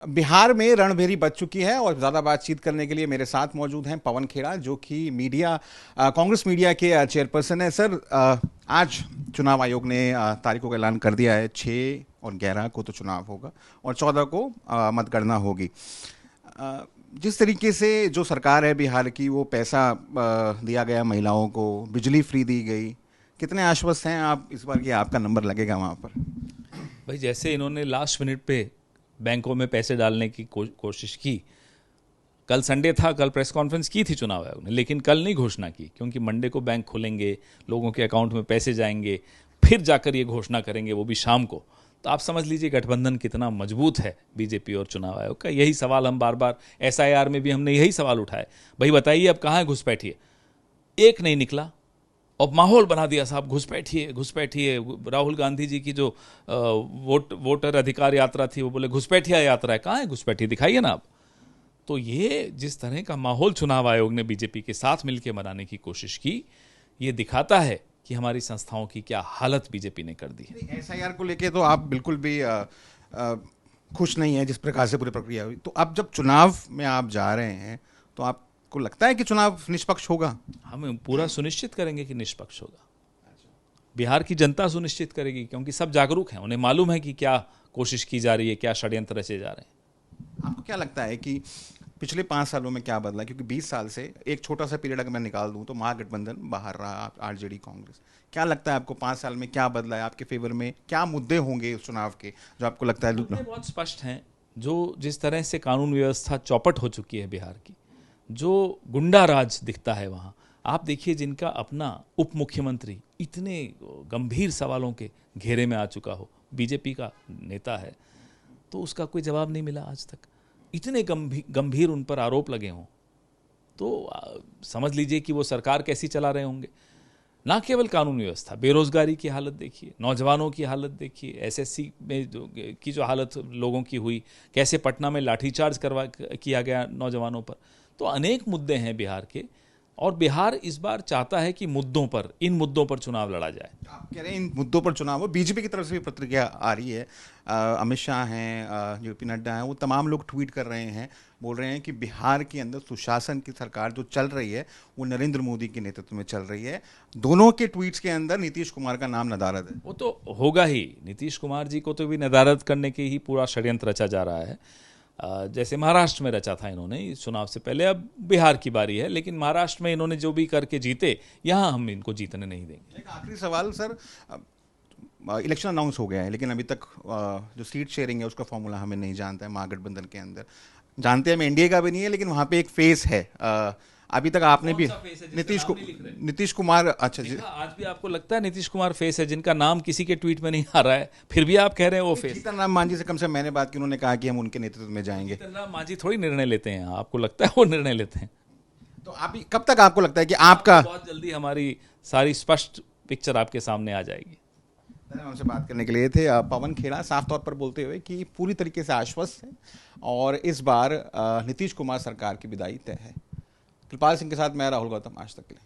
बिहार में रणभेरी बज चुकी है और ज़्यादा बातचीत करने के लिए मेरे साथ मौजूद हैं पवन खेड़ा, जो कि कांग्रेस मीडिया के चेयरपर्सन है। सर, आज चुनाव आयोग ने तारीखों का ऐलान कर दिया है। 6 और 11 को तो चुनाव होगा और 14 को मतगणना होगी। जिस तरीके से जो सरकार है बिहार की, वो पैसा दिया गया महिलाओं को, बिजली फ्री दी गई, कितने आश्वस्त हैं आप इस बार कि आपका नंबर लगेगा वहाँ पर? भाई, जैसे इन्होंने लास्ट मिनट पे बैंकों में पैसे डालने की कोशिश की। कल संडे था, कल प्रेस कॉन्फ्रेंस की थी चुनाव आयोग ने, लेकिन कल नहीं घोषणा की, क्योंकि मंडे को बैंक खुलेंगे, लोगों के अकाउंट में पैसे जाएंगे, फिर जाकर ये घोषणा करेंगे, वो भी शाम को। तो आप समझ लीजिए गठबंधन कितना मजबूत है बीजेपी और चुनाव आयोग का। यही सवाल हम बार बार SIR में भी हमने यही सवाल उठाए, भाई बताइए अब कहाँ है घुसपैठिए। एक नहीं निकला और माहौल बना दिया, साहब घुसपैठिए घुसपैठिए। राहुल गांधी जी की जो वोटर अधिकार यात्रा थी, वो बोले घुसपैठिया यात्रा है, कहाँ है घुसपैठिए, दिखाइए ना आप। तो ये जिस तरह का माहौल चुनाव आयोग ने बीजेपी के साथ मिलकर बनाने की कोशिश की, ये दिखाता है कि हमारी संस्थाओं की क्या हालत बीजेपी ने कर दी है। SIR को लेके तो आप बिल्कुल भी खुश नहीं है जिस प्रकार से पूरी प्रक्रिया हुई। तो अब जब चुनाव में आप जा रहे हैं, तो आपको लगता है कि चुनाव निष्पक्ष होगा? हम पूरा सुनिश्चित करेंगे कि निष्पक्ष होगा। बिहार की जनता सुनिश्चित करेगी, क्योंकि सब जागरूक हैं, उन्हें मालूम है कि क्या कोशिश की जा रही है, क्या षड्यंत्र रचे जा रहे हैं। आपको क्या लगता है कि पिछले 5 सालों में क्या बदला? क्योंकि 20 साल से एक छोटा सा पीरियड अगर मैं निकाल दूं तो महागठबंधन बाहर रहा, RJD कांग्रेस। क्या लगता है आपको 5 साल में क्या बदला है आपके फेवर में? क्या मुद्दे होंगे उस चुनाव के जो आपको लगता है? मुद्दे बहुत स्पष्ट हैं। जो जिस तरह से कानून व्यवस्था चौपट हो चुकी है बिहार की, जो गुंडा राज दिखता है वहाँ, आप देखिए जिनका अपना उप मुख्यमंत्री इतने गंभीर सवालों के घेरे में आ चुका हो, बीजेपी का नेता है, तो उसका कोई जवाब नहीं मिला आज तक। इतने गंभीर उन पर आरोप लगे हों, तो समझ लीजिए कि वो सरकार कैसी चला रहे होंगे। ना केवल कानून व्यवस्था, बेरोजगारी की हालत देखिए, नौजवानों की हालत देखिए, SSC में की जो हालत लोगों की हुई, कैसे पटना में लाठीचार्ज किया गया नौजवानों पर। तो अनेक मुद्दे हैं बिहार के, और बिहार इस बार चाहता है कि इन मुद्दों पर चुनाव लड़ा जाए। आप कह रहे हैं इन मुद्दों पर चुनाव हो। बीजेपी की तरफ से भी प्रतिक्रिया आ रही है। अमित शाह हैं, JP नड्डा हैं, वो तमाम लोग ट्वीट कर रहे हैं, बोल रहे हैं कि बिहार के अंदर सुशासन की सरकार जो चल रही है वो नरेंद्र मोदी के नेतृत्व में चल रही है। दोनों के ट्वीट्स के अंदर नीतीश कुमार का नाम नदारद है। वो तो होगा ही, नीतीश कुमार जी को तो भी नदारद करने के ही पूरा षड्यंत्र रचा जा रहा है। जैसे महाराष्ट्र में रचा था इन्होंने इस चुनाव से पहले, अब बिहार की बारी है, लेकिन महाराष्ट्र में इन्होंने जो भी करके जीते, यहाँ हम इनको जीतने नहीं देंगे। एक आखिरी सवाल सर, इलेक्शन अनाउंस हो गया है, लेकिन अभी तक जो सीट शेयरिंग है उसका फॉर्मूला हमें नहीं जानता है महागठबंधन के अंदर। जानते हैं हम NDA का भी नहीं है, लेकिन वहाँ पे एक फेस है। अभी तक आपने भी नीतीश कुमार, अच्छा जी, आज भी आपको लगता है नीतीश कुमार फेस है, जिनका नाम किसी के ट्वीट में नहीं आ रहा है, फिर भी आप कह रहे हैं वो फेस? जीतन राम मांझी से कम से कम मैंने बात की, उन्होंने कहा कि हम उनके नेतृत्व में जाएंगे। जीतन राम मांझी थोड़ी निर्णय लेते हैं, आपको लगता है वो निर्णय लेते हैं? तो आप कब तक आपको लगता है कि आपका? बहुत जल्दी हमारी सारी स्पष्ट पिक्चर आपके सामने आ जाएगी। हमसे बात करने के लिए थे पवन खेड़ा, साफ तौर पर बोलते हुए कि पूरी तरीके से आश्वस्त है और इस बार नीतीश कुमार सरकार की विदाई तय है। कृपाल सिंह के साथ मैं राहुल गौतम, आज तक के लिए।